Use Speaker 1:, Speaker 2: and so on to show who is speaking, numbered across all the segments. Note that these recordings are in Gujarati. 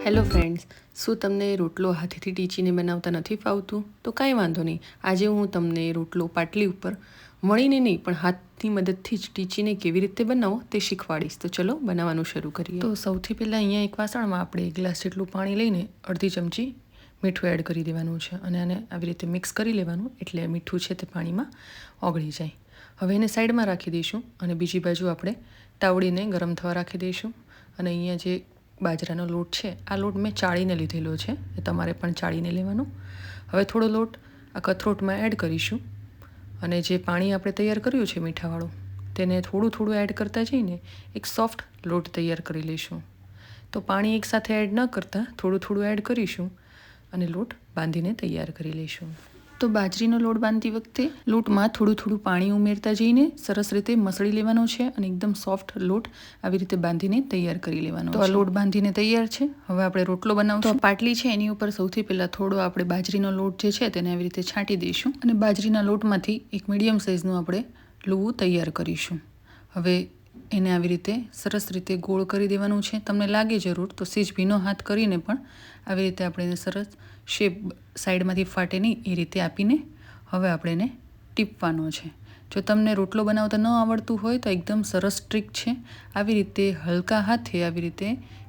Speaker 1: હેલો ફ્રેન્ડ્સ, શું તમને રોટલો હાથેથી ટીચીને બનાવતા નથી ફાવતું? તો કાંઈ વાંધો નહીં. આજે હું તમને રોટલો પાટલી ઉપર વણીને નહીં પણ હાથની મદદથી જ ટીચીને કેવી રીતે બનાવો તે શીખવાડીશ. તો ચલો બનાવવાનું શરૂ કરીએ. તો સૌથી પહેલાં અહીંયા એક વાસણમાં આપણે 1 ગ્લાસ જેટલું પાણી લઈને અડધી ચમચી મીઠું એડ કરી દેવાનું છે અને આને આવી રીતે મિક્સ કરી લેવાનું એટલે મીઠું છે તે પાણીમાં ઓગળી જાય. હવે એને સાઈડમાં રાખી દઈશું અને બીજી બાજુ આપણે તાવડીને ગરમ થવા રાખી દઈશું. અને અહીંયા જે બાજરાનો લોટ છે, આ લોટ મેં ચાળીને લીધેલો છે, એ તમારે પણ ચાળીને લેવાનો. હવે થોડો લોટ આ કથરોટમાં એડ કરીશું અને જે પાણી આપણે તૈયાર કર્યું છે મીઠાવાળું, તેને થોડું થોડું એડ કરતા જઈને એક સોફ્ટ લોટ તૈયાર કરી લઈશું. તો પાણી એકસાથે એડ ન કરતાં થોડું થોડું એડ કરીશું અને લોટ બાંધીને તૈયાર કરી લઈશું. તો બાજરીનો લોટ બાંધતી વખતે લોટમાં થોડું થોડું પાણી ઉમેરતા જઈને સરસ રીતે મસળી લેવાનો છે અને એકદમ સોફ્ટ લોટ આવી રીતે બાંધીને તૈયાર કરી લેવાનો. તો આ લોટ બાંધીને તૈયાર છે. હવે આપણે રોટલો બનાવશું. તો પાટલી છે એની ઉપર સૌથી પહેલાં થોડો આપણે બાજરીનો લોટ જે છે તેને આવી રીતે છાંટી દઈશું અને બાજરીના લોટમાંથી એક મીડિયમ સાઇઝનું આપણે લુવું તૈયાર કરીશું. હવે એને આવી રીતે સરસ રીતે ગોળ કરી દેવાનું છે. તમને લાગે જરૂર તો સેજ ભીનો હાથ કરીને પણ આવી રીતે આપણે એને સરસ શેપ સાઈડમાંથી ફાટે નહીં એ રીતે આપીને હવે આપણે એને ટીપવાનો છે. જો તમને રોટલો બનાવતા ન આવડતું હોય તો એકદમ સરસ ટ્રીક છે. આવી રીતે હલકા હાથે આવી રીતે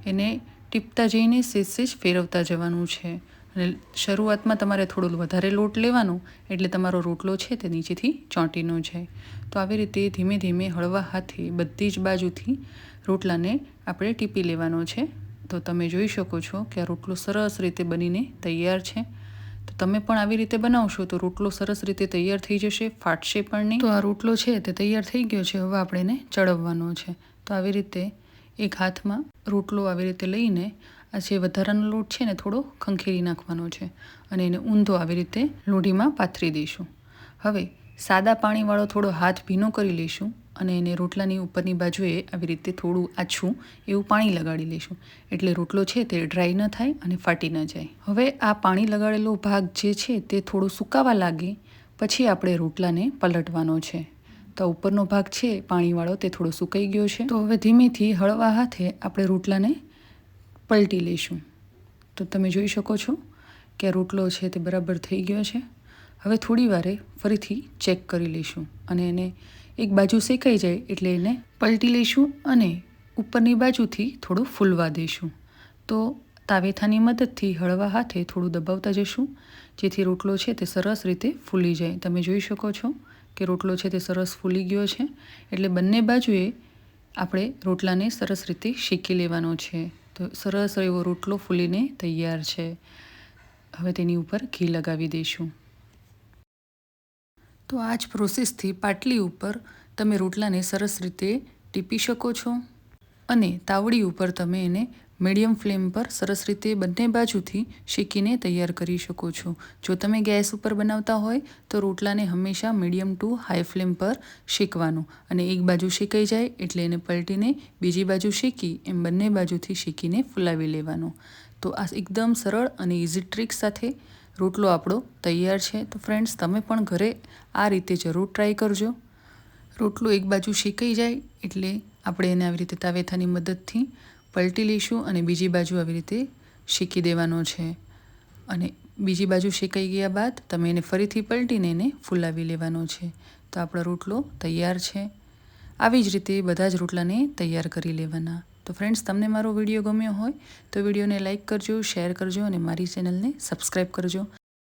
Speaker 1: એને ટીપતા જઈને સેજ ફેરવતા જવાનું છે અને શરૂઆતમાં તમારે થોડો વધારે લોટ લેવાનો એટલે તમારો રોટલો છે તે નીચેથી ચોંટી ન જાય. તો આવી રીતે ધીમે ધીમે હળવા હાથે બધી જ બાજુથી રોટલાને આપણે ટીપી લેવાનો છે. તો તમે જોઈ શકો છો કે આ રોટલો સરસ રીતે બનીને તૈયાર છે. તો તમે પણ આવી રીતે બનાવશો તો રોટલો સરસ રીતે તૈયાર થઈ જશે, ફાટશે પણ નહીં. તો આ રોટલો છે તે તૈયાર થઈ ગયો છે. હવે આપણે એને ચડવવાનો છે. તો આવી રીતે એક હાથમાં રોટલો આવી રીતે લઈને આ જે વધારાનો લોટ છે ને થોડો ખંખેરી નાખવાનો છે અને એને ઊંધો આવી રીતે લોઢીમાં પાથરી દઈશું. હવે સાદા પાણીવાળો થોડો હાથ ભીનો કરી લઈશું અને એને રોટલાની ઉપરની બાજુએ આવી રીતે થોડું આછું એવું પાણી લગાડી લઈશું એટલે રોટલો છે તે ડ્રાય ન થાય અને ફાટી ન જાય. હવે આ પાણી લગાડેલો ભાગ જે છે તે થોડો સુકાવા લાગે પછી આપણે રોટલાને પલટવાનો છે. તો ઉપરનો ભાગ છે પાણીવાળો તે થોડો સુકાઈ ગયો છે. તો હવે ધીમેથી હળવા હાથે આપણે રોટલાને પલટી લઈશું. તો તમે જોઈ શકો છો કે આ રોટલો છે તે બરાબર થઈ ગયો છે. હવે થોડી વારે ફરીથી ચેક કરી લઈશું અને એને એક બાજુ શેકાઈ જાય એટલે એને પલટી લઈશું અને ઉપરની બાજુથી થોડું ફૂલવા દઈશું. તો તાવેથાની મદદથી હળવા હાથે થોડું દબાવતા જઈશું જેથી રોટલો છે તે સરસ રીતે ફૂલી જાય. તમે જોઈ શકો છો કે રોટલો છે તે સરસ ફૂલી ગયો છે એટલે બંને બાજુએ આપણે રોટલાને સરસ રીતે શેકી લેવાનો છે. તો સરસ એવો રોટલો ફૂલીને તૈયાર છે. હવે તેની ઉપર ઘી લગાવી દઈશું. તો આ જ પ્રોસેસથી પાટલી ઉપર તમે રોટલાને સરસ રીતે ટીપી શકો છો અને તાવડી ઉપર તમે એને મીડિયમ ફ્લેમ પર સરસ રીતે બંને બાજુથી શેકીને તૈયાર કરી શકો છો. જો તમે ગેસ ઉપર બનાવતા હોય તો રોટલાને હંમેશા મીડિયમ ટુ હાઈ ફ્લેમ પર શેકવાનું અને એક બાજુ શેકાઈ જાય એટલે એને પલટીને બીજી બાજુ શેકી એમ બંને બાજુથી શેકીને ફુલાવી લેવાનો. તો આ એકદમ સરળ અને ઇઝી ટ્રીક સાથે રોટલો આપણો તૈયાર છે. તો ફ્રેન્ડ્સ, તમે પણ ઘરે આ રીતે જરૂર ટ્રાય કરજો. રોટલો એક બાજુ શેકાઈ જાય એટલે આપણે એને આવી રીતે તાવેથાની મદદથી પલટી લઈશું અને બીજી બાજુ આવી રીતે શેકી દેવાનો છે અને બીજી બાજુ શેકાઈ ગયા બાદ તમે એને ફરીથી પલટીને એને ફૂલાવી લેવાનો છે. તો આપણો રોટલો તૈયાર છે. આવી જ રીતે બધા જ રોટલાને તૈયાર કરી લેવાના. તો ફ્રેન્ડ્સ, તમને મારો વિડીયો ગમ્યો હોય તો વિડીયોને લાઇક કરજો, શેર કરજો અને મારી ચેનલને સબસ્ક્રાઈબ કરજો.